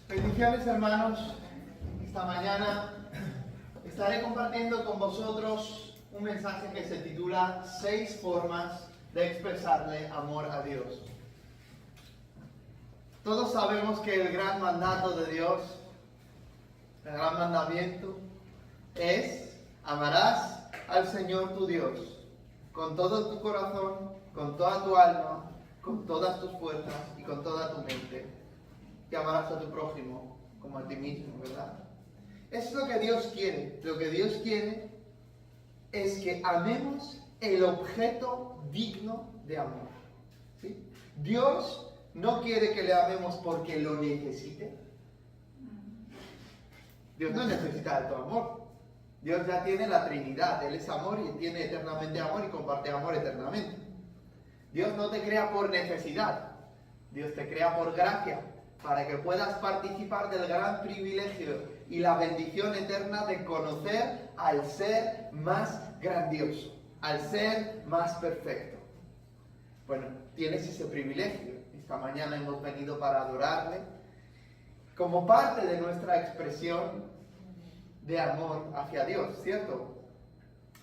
Bendiciones, hermanos. Esta mañana estaré compartiendo con vosotros un mensaje que se titula 6 formas de expresarle amor a Dios. Todos sabemos que el gran mandato de Dios, el gran mandamiento, es: amarás al Señor tu Dios con todo tu corazón, con toda tu alma, con todas tus fuerzas y con toda tu mente. Y amarás a tu prójimo como a ti mismo, ¿verdad? Es lo que Dios quiere. Lo que Dios quiere es que amemos el objeto digno de amor, ¿sí? Dios no quiere que le amemos porque lo necesite. Dios no necesita de tu amor. Dios ya tiene la Trinidad. Él es amor y tiene eternamente amor y comparte amor eternamente. Dios no te crea por necesidad. Dios te crea por gracia, para que puedas participar del gran privilegio y la bendición eterna de conocer al ser más grandioso, al ser más perfecto. Bueno, tienes ese privilegio. Esta mañana hemos venido para adorarle como parte de nuestra expresión de amor hacia Dios, ¿cierto?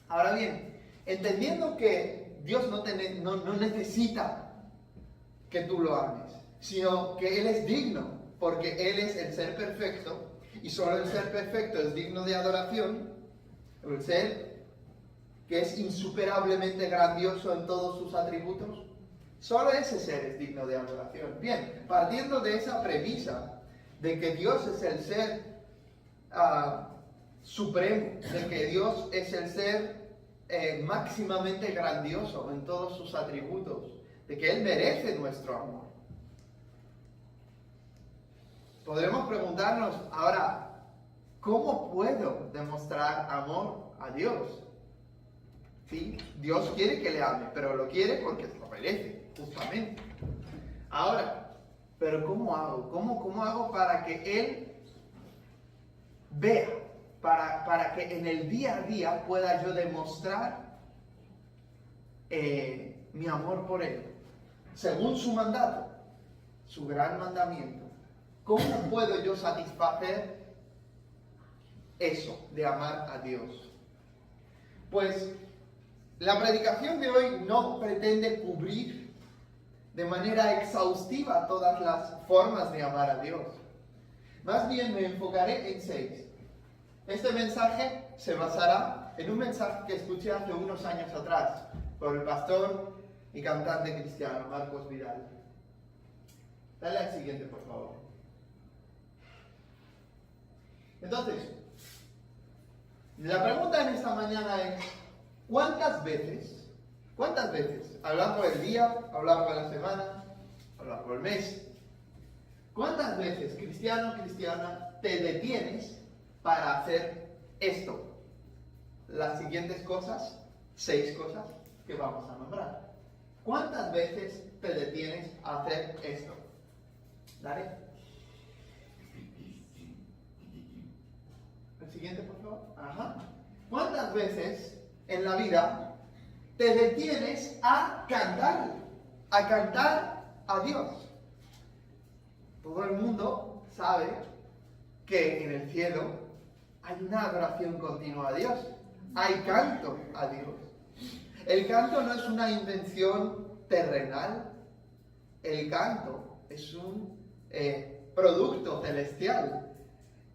Ahora bien, entendiendo que Dios no necesita que tú lo ames, sino que Él es digno, porque Él es el ser perfecto, y solo el ser perfecto es digno de adoración, el ser que es insuperablemente grandioso en todos sus atributos, solo ese ser es digno de adoración. Bien, partiendo de esa premisa, de que Dios es el ser supremo, de que Dios es el ser máximamente grandioso en todos sus atributos, de que Él merece nuestro amor, podremos preguntarnos ahora, ¿cómo puedo demostrar amor a Dios? ¿Sí? Dios quiere que le ame, pero lo quiere porque lo merece, justamente. Ahora, ¿pero cómo hago? ¿Cómo hago para que Él vea, para que en el día a día pueda yo demostrar mi amor por Él, según su mandato, su gran mandamiento? ¿Cómo puedo yo satisfacer eso de amar a Dios? Pues la predicación de hoy no pretende cubrir de manera exhaustiva todas las formas de amar a Dios. Más bien me enfocaré en 6. Este mensaje se basará en un mensaje que escuché hace unos años atrás por el pastor y cantante cristiano Marcos Vidal. Dale al siguiente, por favor. Entonces, la pregunta en esta mañana es: ¿cuántas veces, a lo largo del día, a lo largo de la semana, a lo largo del mes, cuántas veces, cristiano, cristiana, te detienes para hacer esto? Las siguientes cosas, 6 cosas que vamos a nombrar. ¿Cuántas veces te detienes a hacer esto? ¿Dale? El siguiente, por favor. Ajá. ¿Cuántas veces en la vida te detienes a cantar a Dios? Todo el mundo sabe que en el cielo hay una adoración continua a Dios. Hay canto a Dios. El canto no es una invención terrenal. El canto es un producto celestial.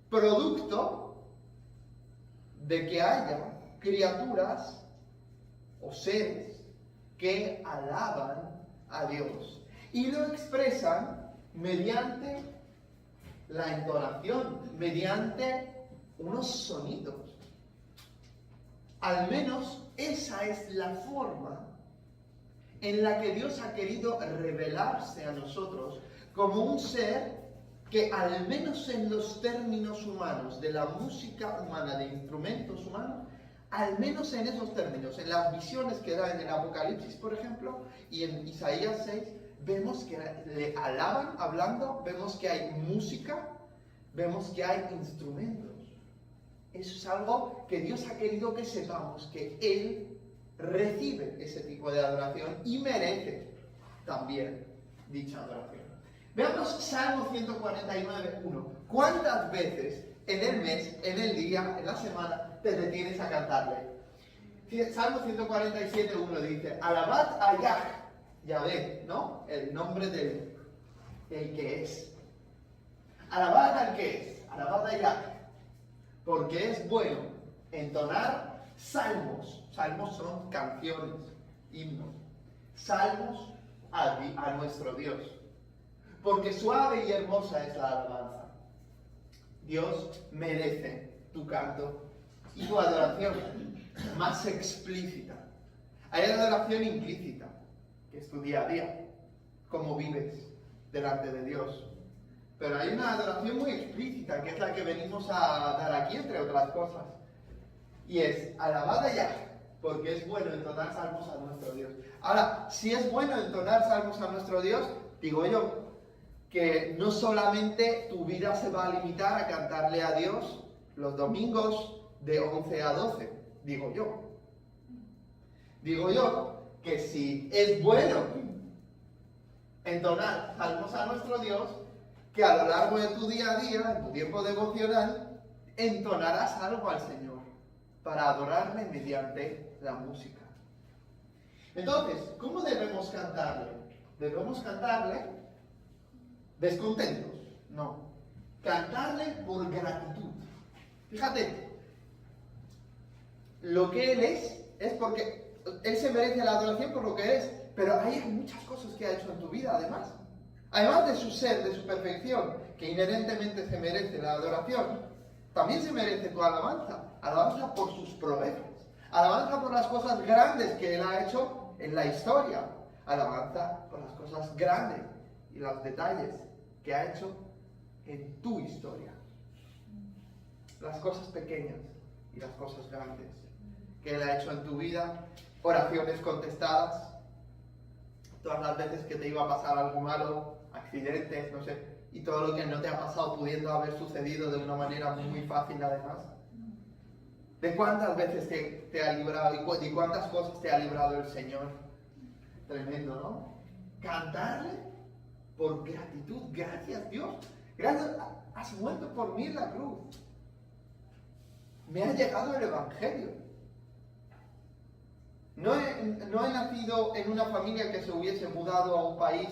Producto de que haya criaturas o seres que alaban a Dios y lo expresan mediante la entonación, mediante unos sonidos. Al menos esa es la forma en la que Dios ha querido revelarse a nosotros como un ser que, al menos en los términos humanos, de la música humana, de instrumentos humanos, al menos en esos términos, en las visiones que da en el Apocalipsis, por ejemplo, y en Isaías 6, vemos que le alaban hablando, vemos que hay música, vemos que hay instrumentos. Eso es algo que Dios ha querido que sepamos, que Él recibe ese tipo de adoración y merece también dicha adoración. Veamos Salmo 149:1. ¿Cuántas veces en el mes, en el día, en la semana, te detienes a cantarle? Salmo 147:1 dice, alabad a Yahvé, ¿no? El nombre del que es. Alabad al que es, alabad a Yahvé, porque es bueno entonar salmos. Salmos son canciones, himnos. Salmos a nuestro Dios. Porque suave y hermosa es la alabanza. Dios merece tu canto y tu adoración más explícita. Hay adoración implícita, que es tu día a día, cómo vives delante de Dios. Pero hay una adoración muy explícita, que es la que venimos a dar aquí, entre otras cosas. Y es, alabad a Yahvé, porque es bueno entonar salmos a nuestro Dios. Ahora, si es bueno entonar salmos a nuestro Dios, digo yo, que no solamente tu vida se va a limitar a cantarle a Dios los domingos de 11 a 12, digo yo. Digo yo que si es bueno entonar salmos a nuestro Dios, que a lo largo de tu día a día, en tu tiempo devocional, entonarás algo al Señor para adorarle mediante la música. Entonces, ¿cómo debemos cantarle? Debemos cantarle descontentos, no. Cantarle por gratitud. Fíjate, lo que Él es porque Él se merece la adoración por lo que es, pero hay muchas cosas que ha hecho en tu vida además. Además de su ser, de su perfección, que inherentemente se merece la adoración, también se merece tu alabanza. Alabanza por sus proezas. Alabanza por las cosas grandes que Él ha hecho en la historia. Alabanza por las cosas grandes y los detalles que ha hecho en tu historia. Las cosas pequeñas y las cosas grandes que Él ha hecho en tu vida. Oraciones contestadas. Todas las veces que te iba a pasar algo malo, accidentes, no sé, y todo lo que no te ha pasado pudiendo haber sucedido de una manera muy fácil además. ¿De cuántas veces te ha librado y de cuántas cosas te ha librado el Señor? Tremendo, ¿no? Cantarle por gratitud. Gracias, Dios. Gracias, has muerto por mí en la cruz. Me ha llegado el Evangelio. No he nacido en una familia que se hubiese mudado a un país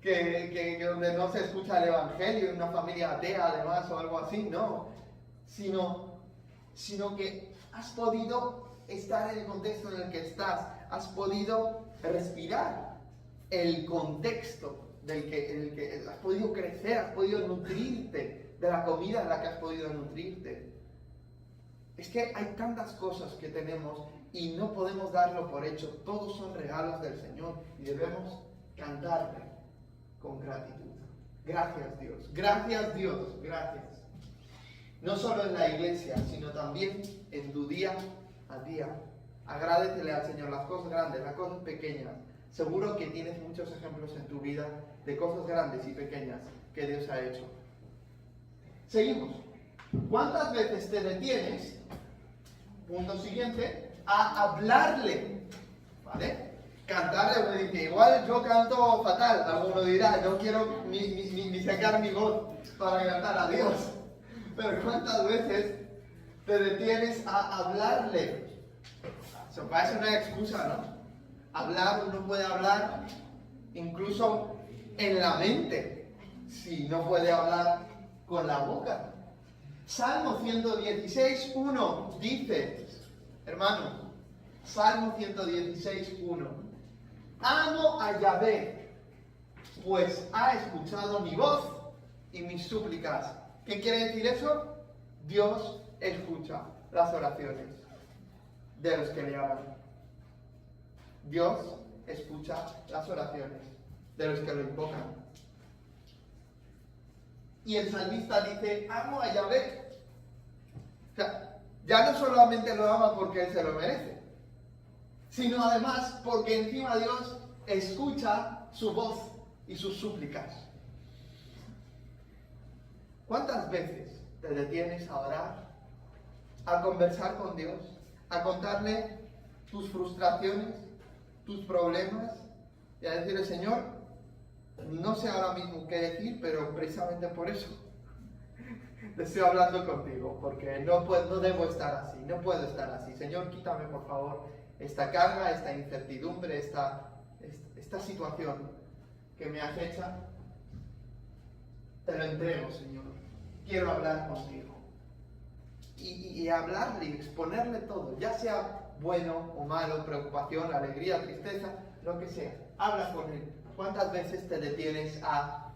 que donde no se escucha el Evangelio, en una familia atea además o algo así, no. Sino que has podido estar en el contexto en el que estás, has podido respirar el contexto en el que has podido crecer, has podido nutrirte de la comida en la que has podido nutrirte. Es que hay tantas cosas que tenemos y no podemos darlo por hecho. Todos son regalos del Señor y debemos cantarle con gratitud. Gracias Dios, gracias Dios, gracias. No solo en la iglesia, sino también en tu día a día. Agradecele al Señor las cosas grandes, las cosas pequeñas. Seguro que tienes muchos ejemplos en tu vida de cosas grandes y pequeñas que Dios ha hecho. Seguimos. ¿Cuántas veces te detienes, punto siguiente, a hablarle? ¿Vale? Cantarle, uno dice, igual yo canto fatal. Alguno dirá, no quiero ni sacar mi voz para cantar a Dios. Pero ¿cuántas veces te detienes a hablarle? Eso parece una excusa, ¿no? Hablar, uno puede hablar incluso en la mente, si no puede hablar con la boca. Salmo 116:1 dice, hermano, Salmo 116:1, amo a Yahvé, pues ha escuchado mi voz y mis súplicas. ¿Qué quiere decir eso? Dios escucha las oraciones de los que le aman. Dios escucha las oraciones de los que lo invocan. Y el salmista dice, amo a Yahvé. O sea, ya no solamente lo ama porque Él se lo merece, sino además porque encima Dios escucha su voz y sus súplicas. ¿Cuántas veces te detienes a orar, a conversar con Dios, a contarle tus frustraciones, tus problemas, y a decirle, Señor, no sé ahora mismo qué decir, pero precisamente por eso te estoy hablando contigo, porque no debo estar así, no puedo estar así. Señor, quítame por favor esta carga, esta incertidumbre, esta situación que me acecha. Te lo entrego, Señor. Quiero hablar contigo. Y hablarle y exponerle todo, ya sea bueno o malo, preocupación, alegría, tristeza, lo que sea. Habla con él. ¿Cuántas veces te detienes a,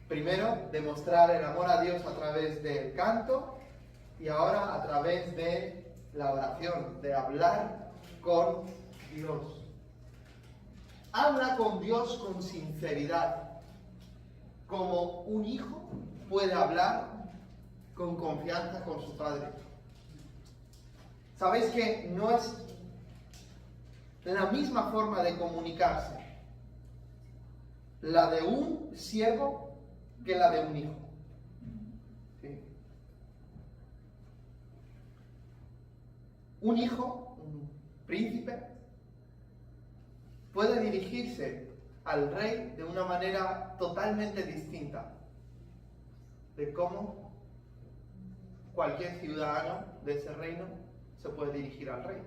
primero, demostrar el amor a Dios a través del canto y ahora a través de la oración, de hablar con Dios? Habla con Dios con sinceridad, como un hijo puede hablar con confianza con su padre. ¿Sabéis que no es la misma forma de comunicarse la de un siervo que la de un hijo? ¿Sí? Un hijo, un príncipe, puede dirigirse al rey de una manera totalmente distinta de cómo cualquier ciudadano de ese reino se puede dirigir al rey.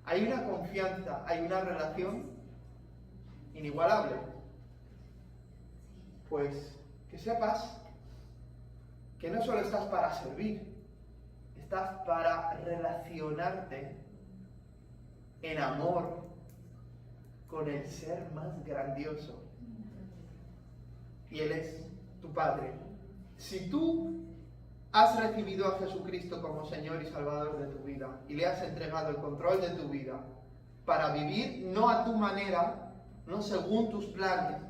Hay una confianza, hay una relación inigualable. Pues que sepas que no solo estás para servir, estás para relacionarte en amor con el ser más grandioso. Y Él es tu Padre. Si tú has recibido a Jesucristo como Señor y Salvador de tu vida y le has entregado el control de tu vida para vivir no a tu manera, no según tus planes,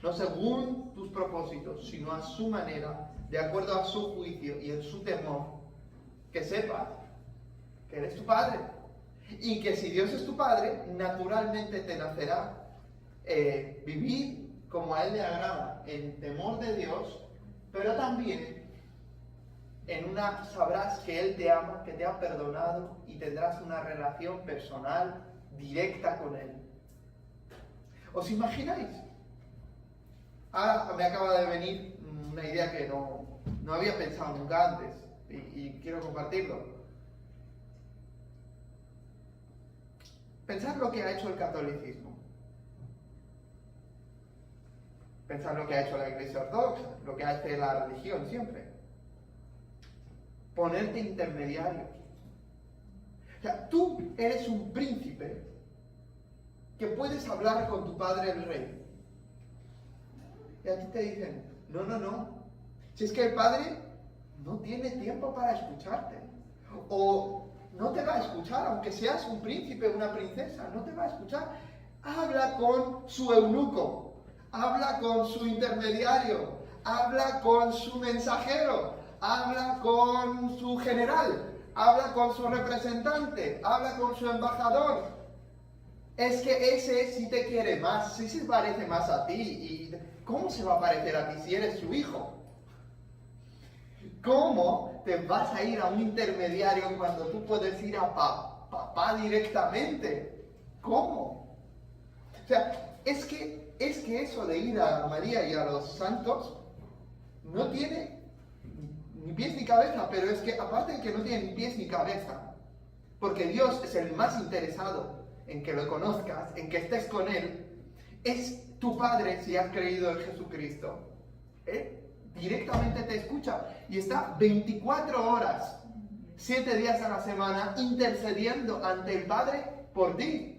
no según tus propósitos, sino a su manera, de acuerdo a su juicio y en su temor, que sepas que Él es tu Padre y que si Dios es tu Padre, naturalmente te nacerá vivir como a Él le agrada, en temor de Dios, pero también sabrás que Él te ama, que te ha perdonado y tendrás una relación personal directa con Él. ¿Os imagináis? Ahora me acaba de venir una idea que no había pensado nunca antes y quiero compartirlo. Pensad lo que ha hecho el catolicismo. Pensad lo que ha hecho la Iglesia Ortodoxa, lo que hace la religión siempre. Ponerte intermediario. O sea, tú eres un príncipe que puedes hablar con tu padre el rey. Y a ti te dicen, no. Si es que el padre no tiene tiempo para escucharte. O no te va a escuchar, aunque seas un príncipe o una princesa, no te va a escuchar. Habla con su eunuco, habla con su intermediario, habla con su mensajero, habla con su general, habla con su representante, habla con su embajador. Es que ese sí te quiere más, sí se parece más a ti. ¿Y cómo se va a parecer a ti si eres su hijo? ¿Cómo te vas a ir a un intermediario cuando tú puedes ir a papá directamente? ¿Cómo? O sea, es que eso de ir a María y a los santos no tiene ni pies ni cabeza, pero es que aparte de que no tiene ni pies ni cabeza, porque Dios es el más interesado en que lo conozcas, en que estés con Él, es tu Padre si has creído en Jesucristo. Directamente te escucha y está 24 horas, 7 días a la semana, intercediendo ante el Padre por ti.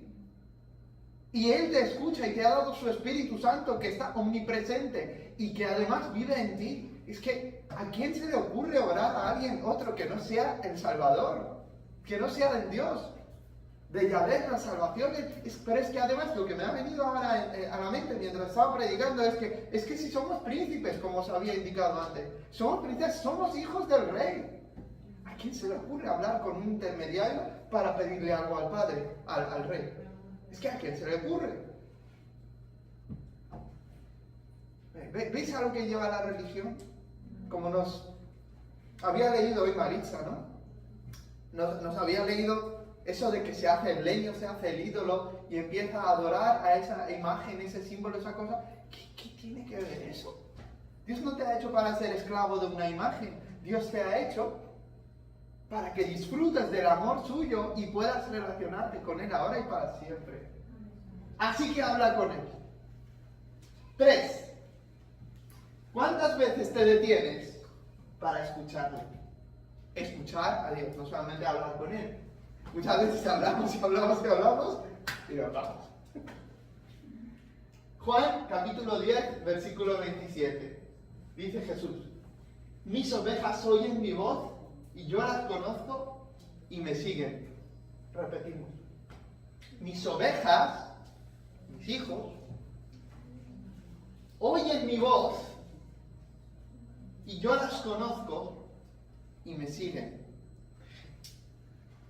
Y Él te escucha y te ha dado su Espíritu Santo que está omnipresente y que además vive en ti. Es que, ¿a quién se le ocurre orar a alguien otro que no sea el Salvador? Que no sea del Dios, de Yahvé, la salvación. Pero es que además lo que me ha venido ahora a la mente mientras estaba predicando es que si somos príncipes, como os había indicado antes, somos príncipes, somos hijos del rey. ¿A quién se le ocurre hablar con un intermediario para pedirle algo al Padre, al rey? Es que ¿a quién se le ocurre? ¿Veis a lo que lleva la religión? Como nos había leído hoy Maritza, ¿no? Nos había leído eso de que se hace el leño, se hace el ídolo y empieza a adorar a esa imagen, ese símbolo, esa cosa, ¿qué tiene que ver eso? Dios no te ha hecho para ser esclavo de una imagen. Dios te ha hecho para que disfrutes del amor suyo y puedas relacionarte con Él ahora y para siempre. Así que habla con Él. 3. ¿Cuántas veces te detienes para escucharle? Escuchar a Dios, no solamente hablar con Él. Muchas veces hablamos y nos vamos. Juan, capítulo 10, versículo 27. Dice Jesús: mis ovejas oyen mi voz y yo las conozco y me siguen. Repetimos. Mis ovejas, mis hijos, oyen mi voz y yo las conozco y me siguen.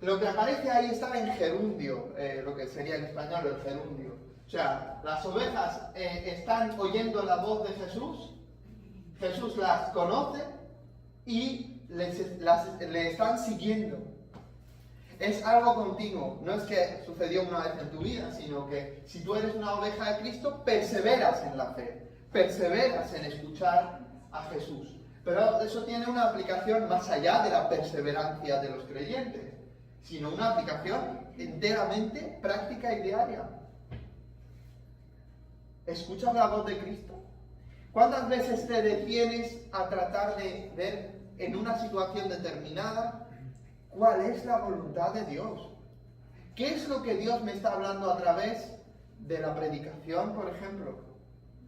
Lo que aparece ahí está en gerundio, lo que sería en español el gerundio. O sea, las ovejas están oyendo la voz de Jesús, Jesús las conoce y le están siguiendo. Es algo continuo, no es que sucedió una vez en tu vida, sino que si tú eres una oveja de Cristo, perseveras en la fe, perseveras en escuchar a Jesús. Pero eso tiene una aplicación más allá de la perseverancia de los creyentes, sino una aplicación enteramente práctica y diaria. ¿Escuchas la voz de Cristo? ¿Cuántas veces te detienes a tratar de ver en una situación determinada cuál es la voluntad de Dios? ¿Qué es lo que Dios me está hablando a través de la predicación, por ejemplo?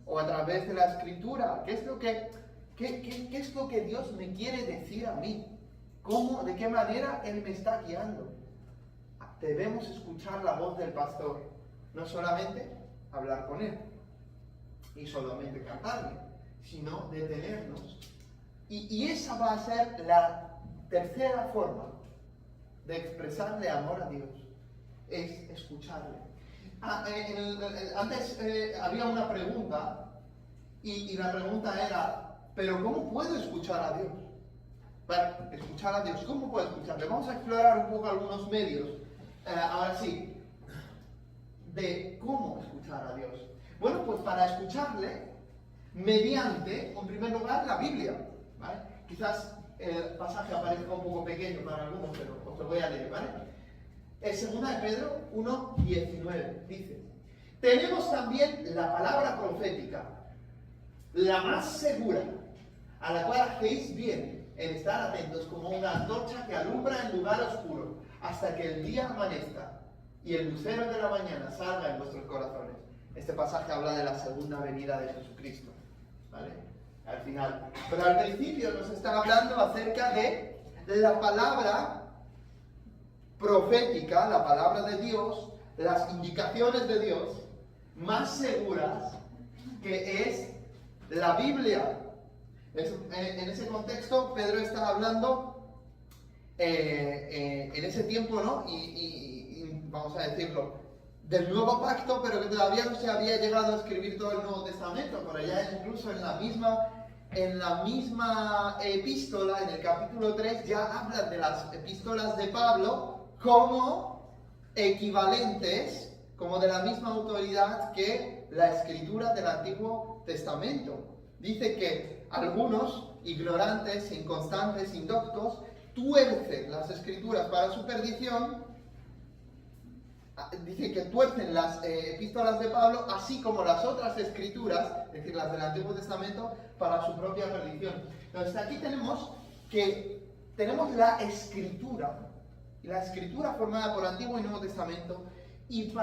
¿O a través de la escritura? ¿Qué es lo que Dios me quiere decir a mí? ¿Cómo, de qué manera Él me está guiando? Debemos escuchar la voz del pastor, no solamente hablar con Él y solamente cantarle, sino detenernos. Y esa va a ser la tercera forma de expresarle amor a Dios, es escucharle. Antes había una pregunta y la pregunta era, ¿pero cómo puedo escuchar a Dios? Bueno, escuchar a Dios, ¿cómo puedo escucharle? Vamos a explorar un poco algunos medios, ahora sí, de cómo escuchar a Dios. Bueno, pues para escucharle, mediante, en primer lugar, la Biblia, ¿vale? Quizás el pasaje aparezca un poco pequeño para algunos, pero os lo voy a leer, ¿vale? Es 2 de Pedro 1:19, dice: tenemos también la palabra profética, la más segura, a la cual hacéis bien en estar atentos como una antorcha que alumbra en lugar oscuro, hasta que el día amanezca y el lucero de la mañana salga en vuestros corazones. Este pasaje habla de la segunda venida de Jesucristo, ¿vale? Al final. Pero al principio nos está hablando acerca de la palabra profética, la palabra de Dios, las indicaciones de Dios más seguras, que es la Biblia. En ese contexto, Pedro está hablando en ese tiempo, ¿no? Y vamos a decirlo, del nuevo pacto, pero que todavía no se había llegado a escribir todo el Nuevo Testamento. Por allá incluso en la misma epístola, en el capítulo 3, ya hablan de las epístolas de Pablo como equivalentes, como de la misma autoridad que la escritura del Antiguo Testamento. Dice que algunos, ignorantes, inconstantes, indoctos, tuercen las escrituras para su perdición. Dice que tuercen las epístolas de Pablo, así como las otras escrituras, es decir, las del Antiguo Testamento, para su propia perdición. Entonces aquí tenemos la escritura, y la escritura formada por Antiguo y Nuevo Testamento, y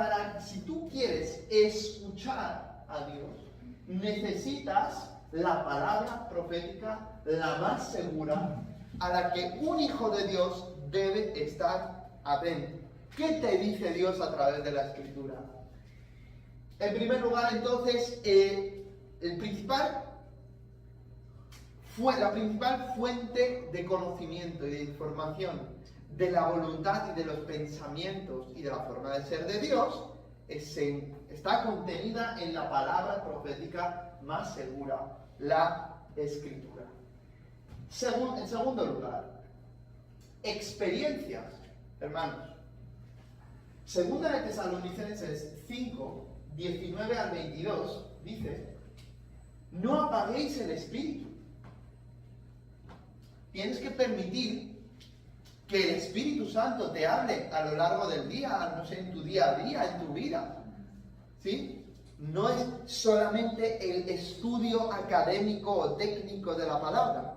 si tú quieres escuchar a Dios, necesitas la palabra profética, la más segura, a la que un hijo de Dios debe estar atento. ¿Qué te dice Dios a través de la Escritura? En primer lugar, entonces, la principal fuente de conocimiento y de información de la voluntad y de los pensamientos y de la forma de ser de Dios está contenida en la palabra profética más segura, la Escritura. En segundo lugar, experiencias, hermanos. Segunda de Tesalonicenses 5, 19 al 22, dice, no apaguéis el espíritu. Tienes que permitir que el Espíritu Santo te hable a lo largo del día, no sé, en tu día a día, en tu vida. ¿Sí? No es solamente el estudio académico o técnico de la palabra.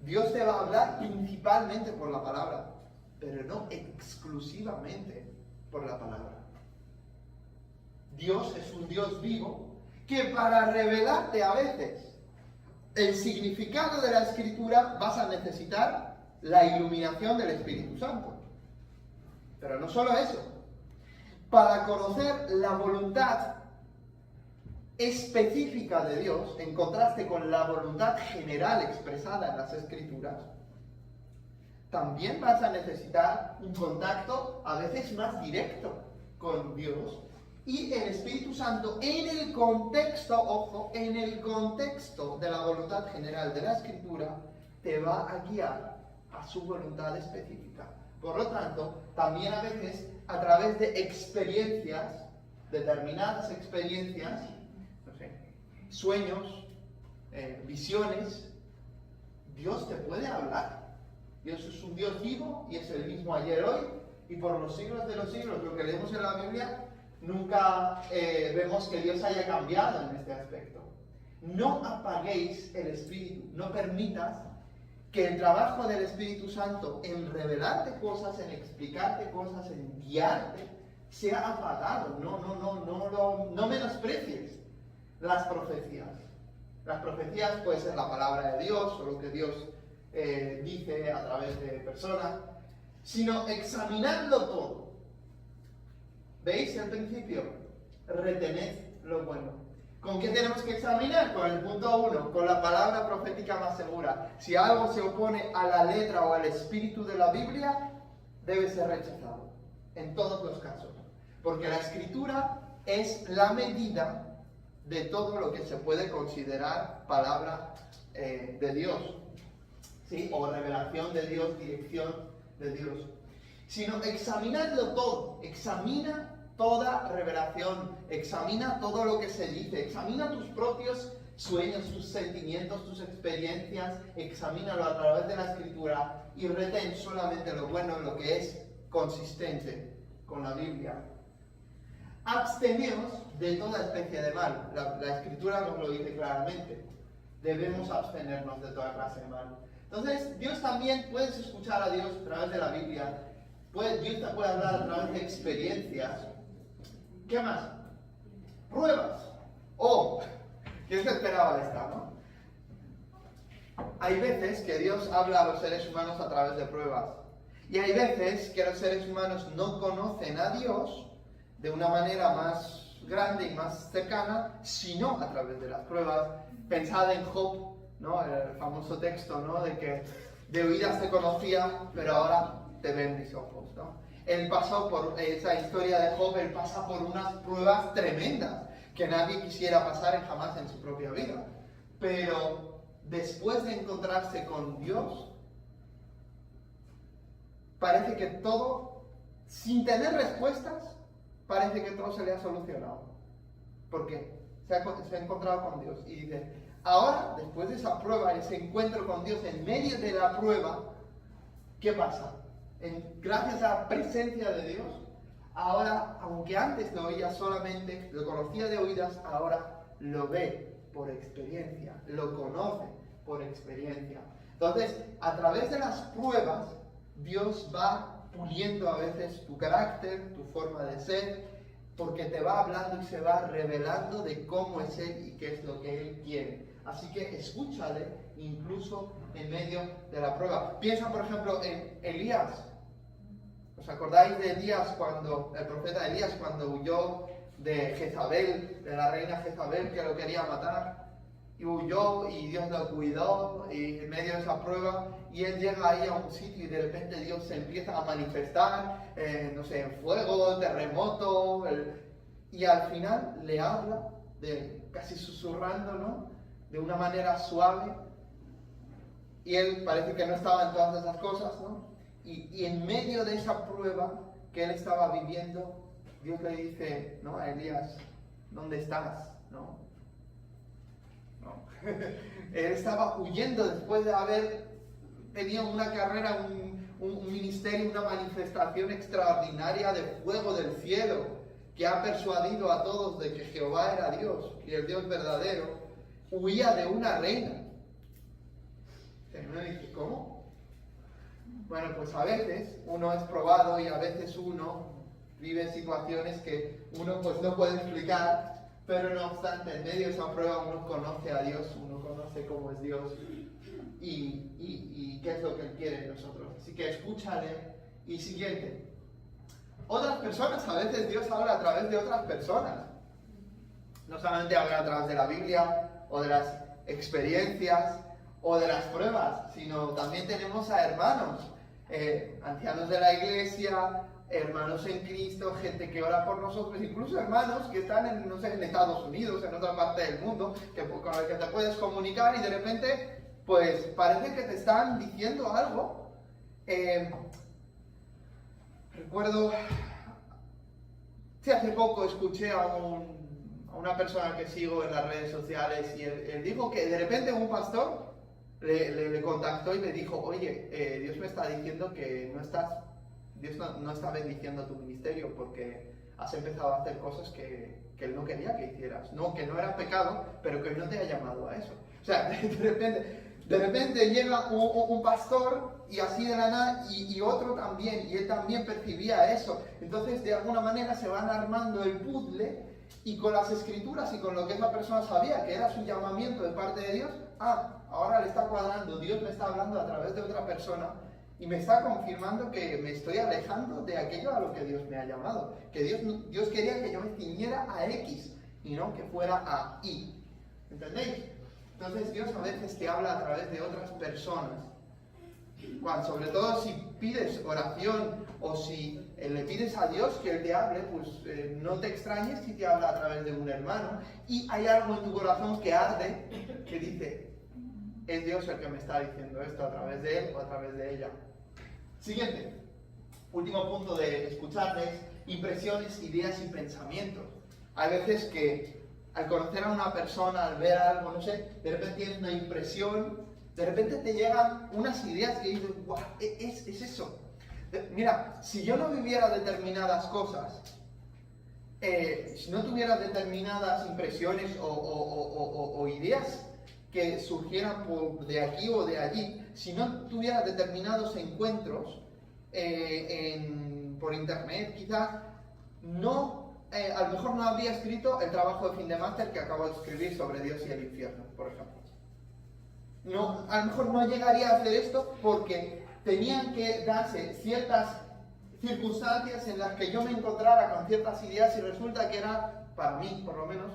Dios te va a hablar principalmente por la palabra, pero no exclusivamente por la palabra. Dios es un Dios vivo que para revelarte a veces el significado de la Escritura vas a necesitar la iluminación del Espíritu Santo. Pero no solo eso. Para conocer la voluntad específica de Dios, en contraste con la voluntad general expresada en las Escrituras, también vas a necesitar un contacto a veces más directo con Dios y el Espíritu Santo en el contexto, ojo, en el contexto de la voluntad general de la Escritura, te va a guiar a su voluntad específica. Por lo tanto, también a veces a través de experiencias, determinadas experiencias, no sé, sueños, visiones, Dios te puede hablar. Dios es un Dios vivo y es el mismo ayer, hoy y por los siglos de los siglos. Lo que leemos en la Biblia, nunca vemos que Dios haya cambiado en este aspecto. No apaguéis el Espíritu, no permitas que el trabajo del Espíritu Santo en revelarte cosas, en explicarte cosas, en guiarte, sea apagado. No menosprecies las profecías. Las profecías puede ser la palabra de Dios o lo que Dios dice a través de personas, sino examinando todo. ¿Veis el principio? Retened lo bueno. ¿Con qué tenemos que examinar? Con el punto 1, con la palabra profética más segura. Si algo se opone a la letra o al espíritu de la Biblia, debe ser rechazado, en todos los casos. Porque la Escritura es la medida de todo lo que se puede considerar palabra de Dios, ¿sí? O revelación de Dios, dirección de Dios. Sino examinadlo todo, examina toda revelación, examina todo lo que se dice, examina tus propios sueños, tus sentimientos, tus experiencias, examínalo a través de la Escritura y retén solamente lo bueno, lo que es consistente con la Biblia. Absteneos de toda especie de mal. La Escritura nos lo dice claramente. Debemos abstenernos de toda clase de mal. Entonces, Dios también, puedes escuchar a Dios a través de la Biblia, Dios te puede hablar a través de experiencias. ¿Qué más? Pruebas. ¿Quién se esperaba esta, no? Hay veces que Dios habla a los seres humanos a través de pruebas. Y hay veces que los seres humanos no conocen a Dios de una manera más grande y más cercana, sino a través de las pruebas. Pensad en Job, ¿no? El famoso texto, ¿no? De que de oídas te conocía, pero ahora te ven mis ojos, ¿no? Él pasó por esa historia de Job, él pasa por unas pruebas tremendas que nadie quisiera pasar jamás en su propia vida. Pero después de encontrarse con Dios, parece que todo, sin tener respuestas, parece que todo se le ha solucionado. ¿Por qué? Se ha encontrado con Dios y dice, ahora, después de esa prueba, ese encuentro con Dios en medio de la prueba, ¿qué pasa? Gracias a la presencia de Dios, ahora, aunque antes lo oía solamente, lo conocía de oídas, ahora lo ve por experiencia, lo conoce por experiencia. Entonces, a través de las pruebas, Dios va puliendo a veces tu carácter, tu forma de ser, porque te va hablando y se va revelando de cómo es Él y qué es lo que Él quiere. Así que escúchale incluso en medio de la prueba. Piensa, por ejemplo, en Elías. ¿Os acordáis de Elías cuando, el profeta Elías, cuando huyó de Jezabel, de la reina Jezabel que lo quería matar? Y huyó y Dios lo cuidó y en medio de esa prueba, y él llega ahí a un sitio y de repente Dios se empieza a manifestar, no sé, en fuego, terremoto, y al final le habla, casi susurrando, ¿no? De una manera suave, y él parece que no estaba en todas esas cosas, ¿no? Y en medio de esa prueba, que él estaba viviendo, Dios le dice, ¿no?, a Elías, ¿dónde estás? ¿No? Él estaba huyendo después de haber tenido una carrera, un ministerio, una manifestación extraordinaria de fuego del cielo, que ha persuadido a todos de que Jehová era Dios y el Dios verdadero. Huía de una reina. Y uno dice, ¿cómo? Bueno, pues a veces uno es probado y a veces uno vive situaciones que uno pues no puede explicar, pero no obstante, en medio de esa prueba uno conoce a Dios, uno conoce cómo es Dios y qué es lo que Él quiere de nosotros. Así que escúchale. Y siguiente. Otras personas, a veces Dios habla a través de otras personas. No solamente habla a través de la Biblia o de las experiencias o de las pruebas, sino también tenemos a hermanos, ancianos de la iglesia, hermanos en Cristo, gente que ora por nosotros, incluso hermanos que están en, no sé, en Estados Unidos, en otra parte del mundo, con los que te puedes comunicar y de repente, pues parece que te están diciendo algo. Recuerdo, sí, hace poco escuché a una persona que sigo en las redes sociales y él dijo que de repente un pastor le contactó y le dijo, oye, Dios me está diciendo que Dios no está bendiciendo tu ministerio porque has empezado a hacer cosas que Él no quería que hicieras. No, que no era pecado, pero que Él no te ha llamado a eso. O sea, de repente llega un pastor y así de la nada y otro también, y él también percibía eso. Entonces, de alguna manera se van armando el puzzle y con las escrituras y con lo que esa persona sabía que era su llamamiento de parte de Dios, ahora le está cuadrando, Dios me está hablando a través de otra persona y me está confirmando que me estoy alejando de aquello a lo que Dios me ha llamado. Que Dios quería que yo me ciñera a X y no que fuera a Y. ¿Entendéis? Entonces Dios a veces te habla a través de otras personas. Sobre todo si pides oración o si le pides a Dios que Él te hable, pues no te extrañes si te habla a través de un hermano y hay algo en tu corazón que arde, que dice, es Dios el que me está diciendo esto a través de él o a través de ella. Siguiente, último punto de escucharles, impresiones, ideas y pensamientos. Hay veces que al conocer a una persona, al ver algo, no sé, de repente tienes una impresión, de repente te llegan unas ideas que dices, ¡guau! Es eso. Mira, si yo no viviera determinadas cosas, si no tuviera determinadas impresiones o ideas que surgieran de aquí o de allí, si no tuviera determinados encuentros por internet, quizás a lo mejor no habría escrito el trabajo de fin de máster que acabo de escribir sobre Dios y el infierno, por ejemplo. No, a lo mejor no llegaría a hacer esto porque tenían que darse ciertas circunstancias en las que yo me encontrara con ciertas ideas y resulta que era, para mí por lo menos,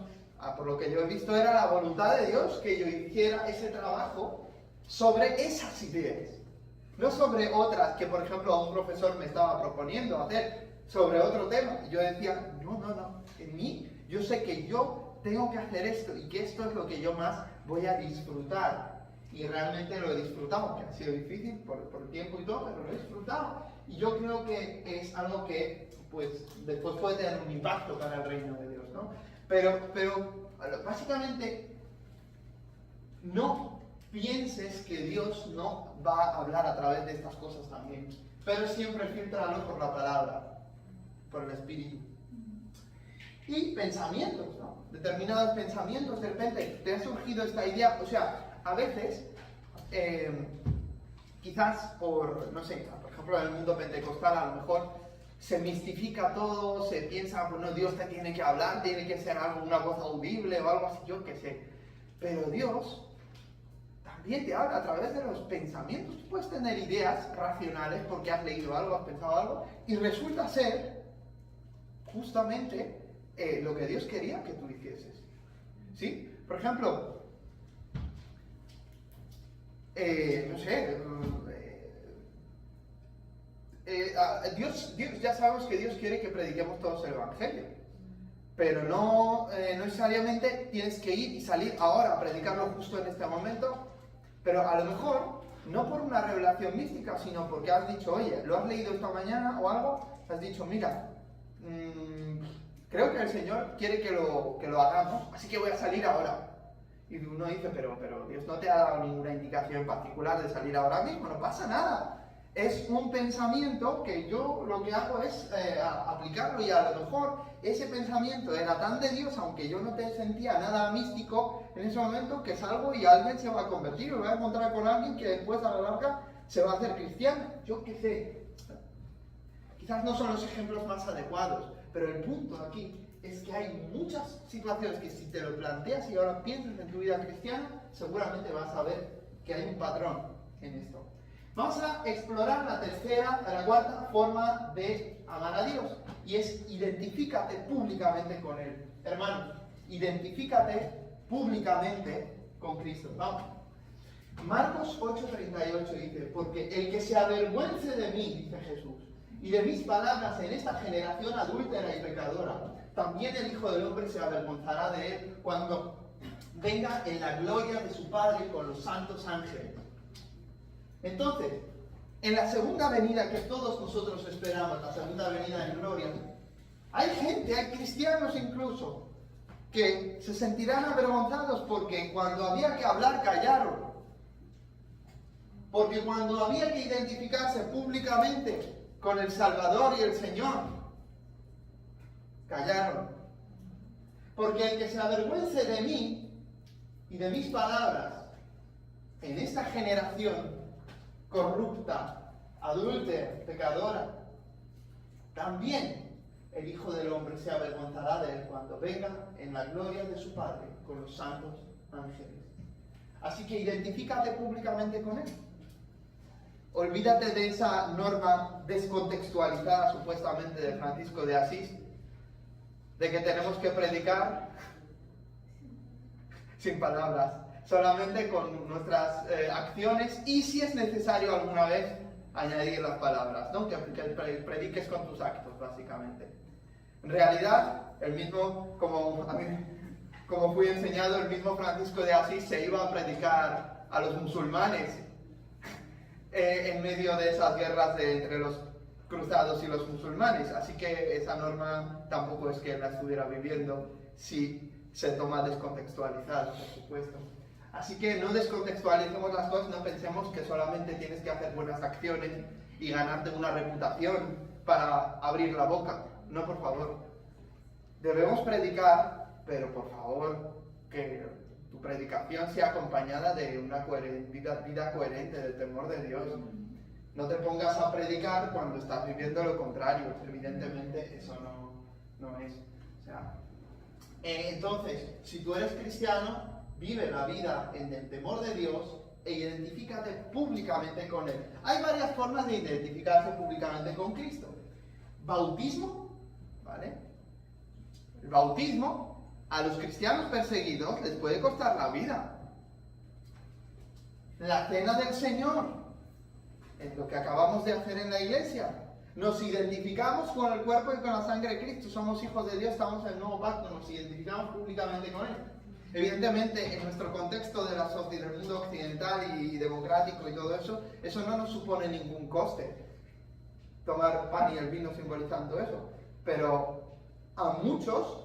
por lo que yo he visto, era la voluntad de Dios que yo hiciera ese trabajo sobre esas ideas. No sobre otras que, por ejemplo, un profesor me estaba proponiendo hacer sobre otro tema. Y yo decía, no, en mí, yo sé que yo tengo que hacer esto y que esto es lo que yo más voy a disfrutar. Y realmente lo he disfrutado, que ha sido difícil por el tiempo y todo, pero lo he disfrutado. Y yo creo que es algo que, pues, después puede tener un impacto para el reino de Dios, ¿no? Pero básicamente, no pienses que Dios no va a hablar a través de estas cosas también, pero siempre filtralo por la palabra, por el Espíritu. Y pensamientos, ¿no? Determinados pensamientos, de repente te ha surgido esta idea, o sea, a veces, quizás no sé, por ejemplo en el mundo pentecostal a lo mejor se mistifica todo, se piensa, bueno, Dios te tiene que hablar, tiene que ser una voz audible o algo así, yo qué sé. Pero Dios también te habla a través de los pensamientos. Tú puedes tener ideas racionales porque has leído algo, has pensado algo, y resulta ser justamente lo que Dios quería que tú hicieses. ¿Sí? Por ejemplo, no sé, Dios, ya sabemos que Dios quiere que prediquemos todos el Evangelio, pero no necesariamente tienes que ir y salir ahora a predicarlo justo en este momento, pero a lo mejor no por una revelación mística, sino porque has dicho, oye, lo has leído esta mañana o algo, has dicho, mira, creo que el Señor quiere que lo hagamos, así que voy a salir ahora. Y uno dice, pero Dios no te ha dado ninguna indicación particular de salir ahora mismo, no pasa nada. Es un pensamiento que yo lo que hago es aplicarlo, y a lo mejor ese pensamiento era tan de Dios, aunque yo no te sentía nada místico en ese momento, que salgo y alguien se va a convertir, me voy a encontrar con alguien que después a la larga se va a hacer cristiano. Yo qué sé, quizás no son los ejemplos más adecuados, pero el punto aquí es que hay muchas situaciones que si te lo planteas y ahora piensas en tu vida cristiana, seguramente vas a ver que hay un patrón en esto. Vamos a explorar la cuarta forma de amar a Dios, y es identifícate públicamente con Él. Hermanos, identifícate públicamente con Cristo. Vamos. Marcos 8:38 dice, porque el que se avergüence de mí, dice Jesús, y de mis palabras en esta generación adúltera y pecadora, también el Hijo del Hombre se avergonzará de él cuando venga en la gloria de su Padre con los santos ángeles. Entonces, en la segunda venida que todos nosotros esperamos, la segunda venida en gloria, hay gente, hay cristianos incluso, que se sentirán avergonzados porque cuando había que hablar callaron. Porque cuando había que identificarse públicamente con el Salvador y el Señor, callaron. Porque el que se avergüence de mí y de mis palabras en esta generación corrupta, adúltera, pecadora, también el Hijo del Hombre se avergonzará de él cuando venga en la gloria de su Padre con los santos ángeles. Así que identifícate públicamente con él. Olvídate de esa norma descontextualizada supuestamente de Francisco de Asís, de que tenemos que predicar sin palabras, solamente con nuestras acciones, y si es necesario alguna vez añadir las palabras, ¿no? Que prediques con tus actos, básicamente. En realidad, el mismo, como fui enseñado, el mismo Francisco de Asís se iba a predicar a los musulmanes en medio de esas guerras entre los cruzados y los musulmanes, así que esa norma tampoco es que la estuviera viviendo si se toma descontextualizada, por supuesto. Así que no descontextualicemos las cosas, no pensemos que solamente tienes que hacer buenas acciones y ganarte una reputación para abrir la boca. No, por favor. Debemos predicar, pero por favor, que tu predicación sea acompañada de una vida coherente, del temor de Dios. No te pongas a predicar cuando estás viviendo lo contrario. Evidentemente eso no es. O sea, entonces, si tú eres cristiano, vive la vida en el temor de Dios e identifícate públicamente con Él. Hay varias formas de identificarse públicamente con Cristo. Bautismo, ¿vale? El bautismo a los cristianos perseguidos les puede costar la vida. La cena del Señor, es lo que acabamos de hacer en la iglesia. Nos identificamos con el cuerpo y con la sangre de Cristo. Somos hijos de Dios, estamos en el nuevo pacto, nos identificamos públicamente con Él. Evidentemente, en nuestro contexto de la sociedad, del mundo occidental y democrático y todo eso, eso no nos supone ningún coste. Tomar pan y el vino simbolizando eso. Pero a muchos,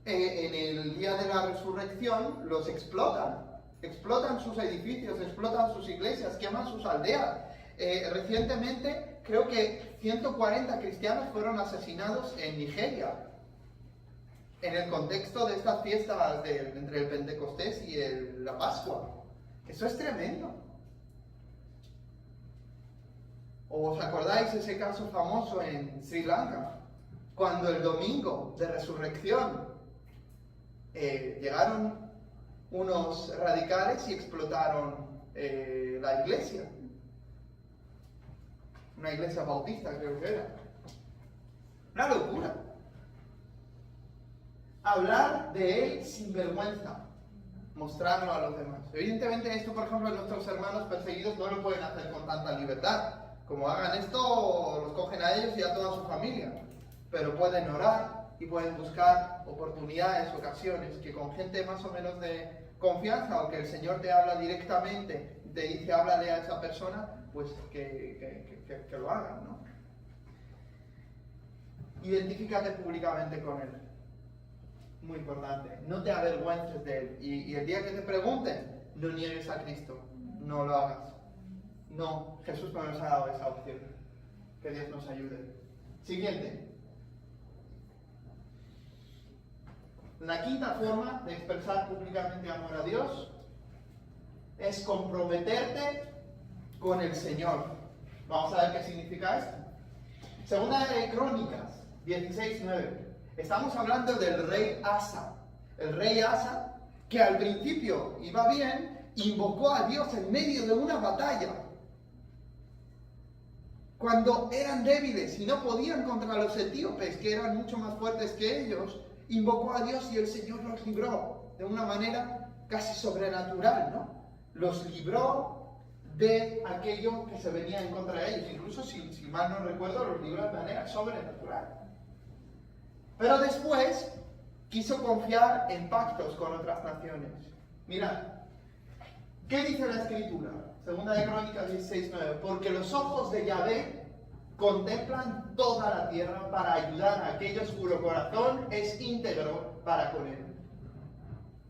en el día de la resurrección, los explotan. Explotan sus edificios, explotan sus iglesias, queman sus aldeas. Recientemente, creo que 140 cristianos fueron asesinados en Nigeria, en el contexto de estas fiestas entre el Pentecostés y la Pascua. Eso es tremendo. ¿Os acordáis ese caso famoso en Sri Lanka? Cuando el domingo de resurrección llegaron unos radicales y explotaron la iglesia. Una iglesia bautista, creo que era. Una locura. Hablar de Él sin vergüenza. Mostrarlo a los demás. Evidentemente esto, por ejemplo, nuestros hermanos perseguidos no lo pueden hacer con tanta libertad. Como hagan esto, los cogen a ellos y a toda su familia. Pero pueden orar y pueden buscar oportunidades, ocasiones, que con gente más o menos de confianza, o que el Señor te habla directamente te dice háblale a esa persona, pues que lo hagan, ¿no? Identifícate públicamente con él. Muy importante. No te avergüences de él. Y el día que te pregunten, no niegues a Cristo. No lo hagas. No, Jesús no nos ha dado esa opción. Que Dios nos ayude. Siguiente. La quinta forma de expresar públicamente amor a Dios es comprometerte con el Señor. Vamos a ver qué significa esto. Segunda de Crónicas 16:9. Estamos hablando del rey Asa. El rey Asa, que al principio iba bien, invocó a Dios en medio de una batalla. Cuando eran débiles y no podían contra los etíopes, que eran mucho más fuertes que ellos, invocó a Dios y el Señor los libró de una manera casi sobrenatural, ¿no? Los libró de aquello que se venía en contra de ellos. Incluso, si mal no recuerdo, los libró de manera sobrenatural. Pero después quiso confiar en pactos con otras naciones. Mirad, ¿qué dice la Escritura? Segunda de Crónicas 16:9. Porque los ojos de Yahvé contemplan toda la tierra para ayudar a aquellos cuyo corazón es íntegro para con él.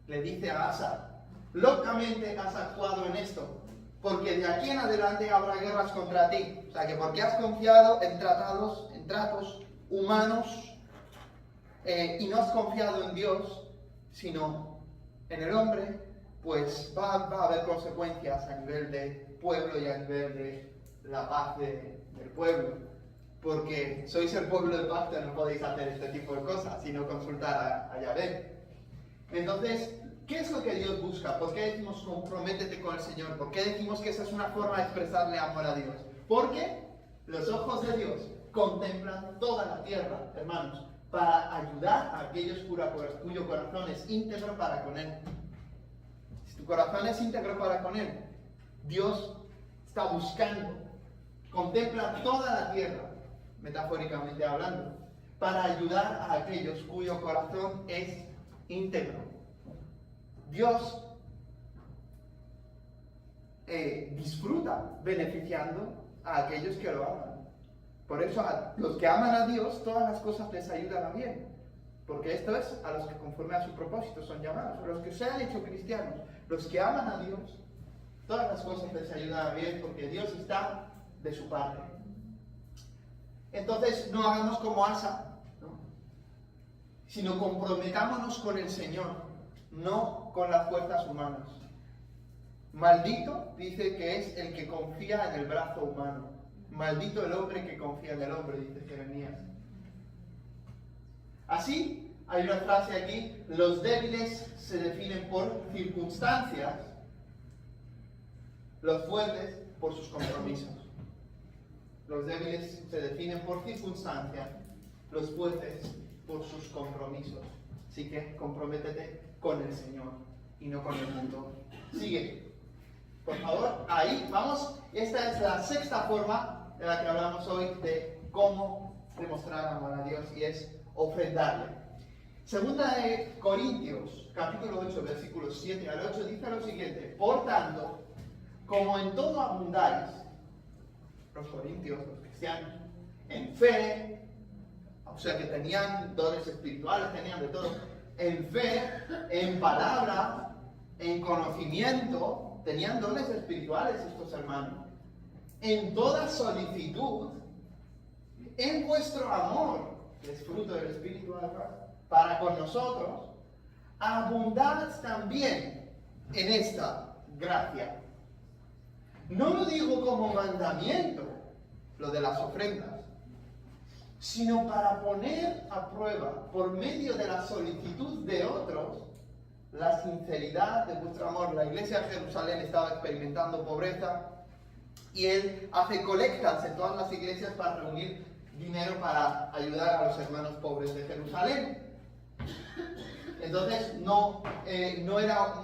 Le dice a Asa, locamente has actuado en esto, porque de aquí en adelante habrá guerras contra ti. O sea que porque has confiado en tratos humanos, y no has confiado en Dios, sino en el hombre, pues va a haber consecuencias a nivel de pueblo y a nivel de la paz del pueblo. Porque sois el pueblo del pacto, no podéis hacer este tipo de cosas, sino consultar a Yahvé. Entonces, ¿qué es lo que Dios busca? ¿Por qué decimos comprométete con el Señor? ¿Por qué decimos que esa es una forma de expresarle amor a Dios? Porque los ojos de Dios contemplan toda la tierra, hermanos, para ayudar a aquellos cuyo corazón es íntegro para con Él. Si tu corazón es íntegro para con Él, Dios está buscando, contempla toda la tierra, metafóricamente hablando, para ayudar a aquellos cuyo corazón es íntegro. Dios disfruta beneficiando a aquellos que lo aman. Por eso a los que aman a Dios, todas las cosas les ayudan a bien. Porque esto es a los que conforme a su propósito son llamados, a los que se han hecho cristianos. Los que aman a Dios, todas las cosas les ayudan a bien porque Dios está de su parte. Entonces no hagamos como Asa, ¿no? Sino comprometámonos con el Señor, no con las fuerzas humanas. Maldito dice que es el que confía en el brazo humano. Maldito el hombre que confía en el hombre, dice Jeremías. Así, hay una frase aquí, los débiles se definen por circunstancias, los fuertes por sus compromisos. Los débiles se definen por circunstancias, los fuertes por sus compromisos. Así que comprométete con el Señor y no con el mundo. Sigue, por favor, ahí vamos. Esta es la sexta forma de la que hablamos hoy de cómo demostrar amor a Dios, y es ofrendarle. Segunda de Corintios, capítulo 8, versículos 7 al 8, dice lo siguiente: por tanto, como en todo abundáis, los corintios, los cristianos, en fe, o sea que tenían dones espirituales, tenían de todo, en fe, en palabra, en conocimiento, tenían dones espirituales estos hermanos. En toda solicitud, en vuestro amor, que es fruto del Espíritu para con nosotros, abundad también en esta gracia. No lo digo como mandamiento, lo de las ofrendas, sino para poner a prueba, por medio de la solicitud de otros, la sinceridad de vuestro amor. La iglesia de Jerusalén estaba experimentando pobreza, y él hace colectas en todas las iglesias para reunir dinero para ayudar a los hermanos pobres de Jerusalén. Entonces no era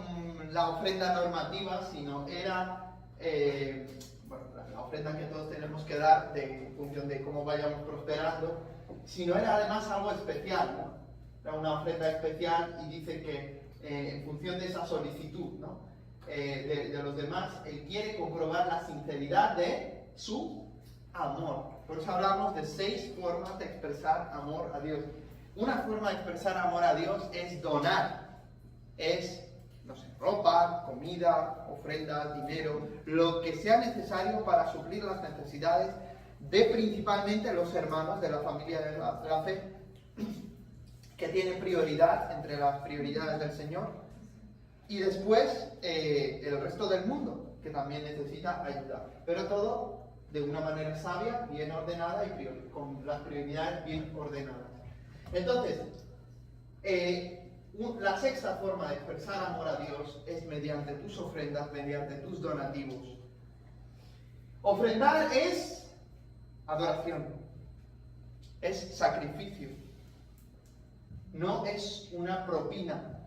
la ofrenda normativa, sino era la ofrenda que todos tenemos que dar en función de cómo vayamos prosperando, sino era además algo especial, ¿no? Era una ofrenda especial, y dice que en función de esa solicitud, ¿no? de los demás, Él quiere comprobar la sinceridad de su amor. Por eso hablamos de 6 formas de expresar amor a Dios. Una forma de expresar amor a Dios es donar. Es, no sé, ropa, comida, ofrendas, dinero, lo que sea necesario para suplir las necesidades de principalmente los hermanos de la familia de la fe, que tienen prioridad entre las prioridades del Señor, y después el resto del mundo, que también necesita ayuda. Pero todo de una manera sabia, bien ordenada y con las prioridades bien ordenadas. Entonces, la 6ª forma de expresar amor a Dios es mediante tus ofrendas, mediante tus donativos. Ofrendar es adoración, es sacrificio, no es una propina,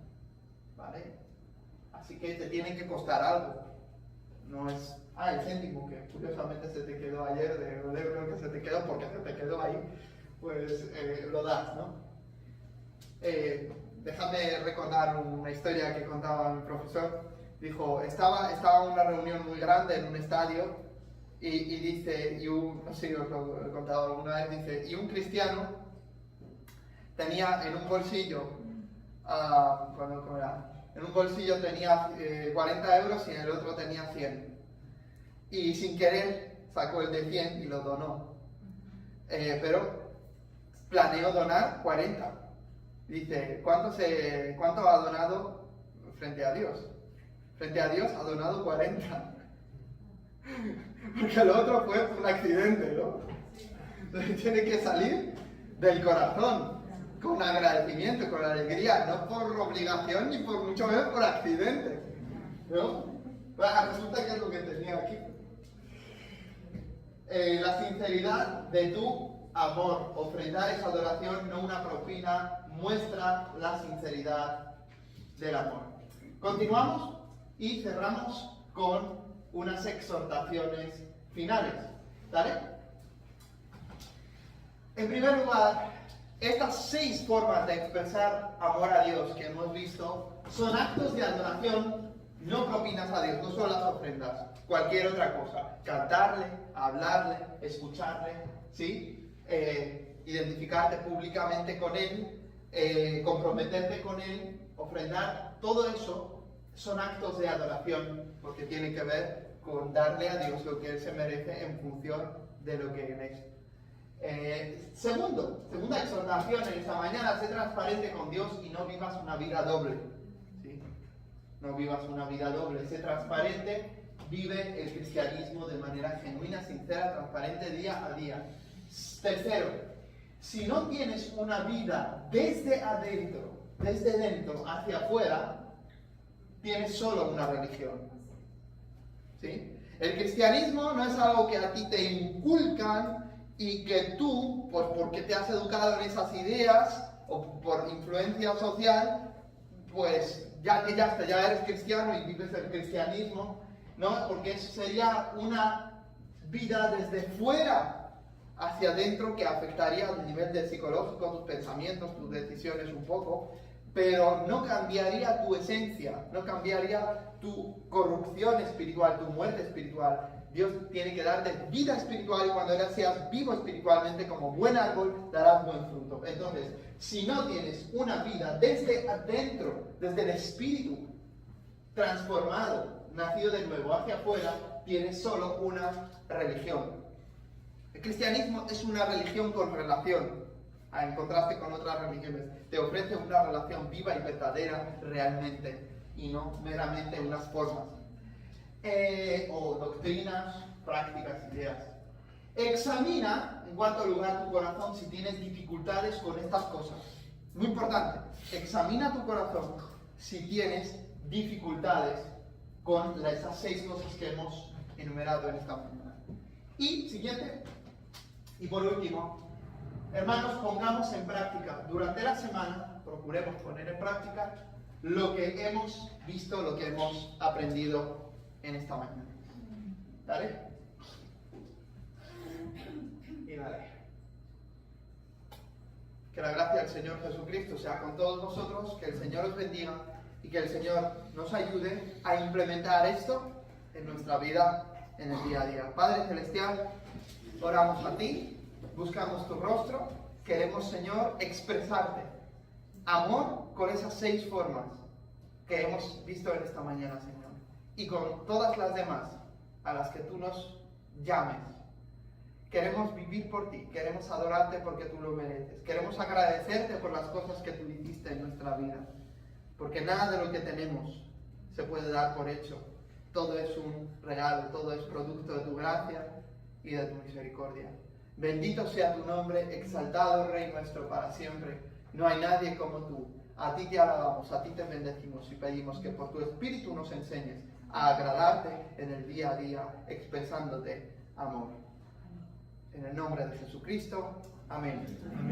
¿vale? Así que te tiene que costar algo, no es, el céntimo que curiosamente se te quedó ayer, del euro que se te quedó porque se te quedó ahí, pues lo das, ¿no? Déjame recordar una historia que contaba mi profesor. Dijo, estaba en una reunión muy grande en un estadio y dice, no sé si os lo he contado alguna vez, dice, y un cristiano tenía en un bolsillo, ¿cómo era? En un bolsillo tenía 40 euros y en el otro tenía 100. Y sin querer sacó el de 100 y lo donó. Pero planeó donar 40. Dice, ¿cuánto ha donado frente a Dios? Frente a Dios ha donado 40. Porque lo otro fue un accidente, ¿no? Entonces tiene que salir del corazón, con agradecimiento, con alegría, no por obligación ni por mucho menos por accidente, ¿no? Resulta que es lo que tenía aquí. La sinceridad de tu amor, ofrendar esa adoración, no una propina, muestra la sinceridad del amor. Continuamos y cerramos con unas exhortaciones finales, ¿vale? En primer lugar, estas 6 formas de expresar amor a Dios que hemos visto son actos de adoración, no propinas a Dios, no son las ofrendas, cualquier otra cosa. Cantarle, hablarle, escucharle, ¿sí? Identificarte públicamente con Él, comprometerte con Él, ofrendar, todo eso son actos de adoración porque tiene que ver con darle a Dios lo que Él se merece en función de lo que Él es. Segunda exhortación en esta mañana, sé transparente con Dios y no vivas una vida doble, ¿sí? No vivas una vida doble, sé transparente, vive el cristianismo de manera genuina, sincera, transparente día a día. Tercero, si no tienes una vida desde dentro hacia afuera, tienes solo una religión, ¿sí? El cristianismo no es algo que a ti te inculcan y que tú, pues porque te has educado en esas ideas o por influencia social, pues ya eres cristiano y vives el cristianismo, ¿no? Porque eso sería una vida desde fuera hacia adentro que afectaría al nivel de psicológico, tus pensamientos, tus decisiones un poco, pero no cambiaría tu esencia, no cambiaría tu corrupción espiritual, tu muerte espiritual. Dios tiene que darte vida espiritual y cuando seas vivo espiritualmente como buen árbol, darás buen fruto. Entonces, si no tienes una vida desde adentro, desde el espíritu transformado, nacido de nuevo hacia afuera, tienes solo una religión. El cristianismo es una religión con relación, en contraste con otras religiones. Te ofrece una relación viva y verdadera realmente, y no meramente unas formas. O doctrinas, prácticas, ideas. Examina, en cuarto lugar, tu corazón si tienes dificultades con estas cosas. Muy importante, examina tu corazón si tienes dificultades con esas 6 cosas que hemos enumerado en esta mañana. Y siguiente, y por último, hermanos, pongamos en práctica, durante la semana, procuremos poner en práctica lo que hemos visto, lo que hemos aprendido en esta mañana. ¿Dale? Y dale. Que la gracia del Señor Jesucristo sea con todos vosotros, que el Señor os bendiga y que el Señor nos ayude a implementar esto en nuestra vida, en el día a día. Padre Celestial, oramos a ti, buscamos tu rostro, queremos, Señor, expresarte amor con esas 6 formas que hemos visto en esta mañana, Señor, y con todas las demás a las que tú nos llames. Queremos vivir por ti, queremos adorarte porque tú lo mereces, queremos agradecerte por las cosas que tú hiciste en nuestra vida, porque nada de lo que tenemos se puede dar por hecho. Todo es un regalo, todo es producto de tu gracia y de tu misericordia. Bendito sea tu nombre, exaltado Rey nuestro para siempre. No hay nadie como tú. A ti te alabamos, a ti te bendecimos y pedimos que por tu Espíritu nos enseñes a agradarte en el día a día, expresándote amor. En el nombre de Jesucristo. Amén. Amén.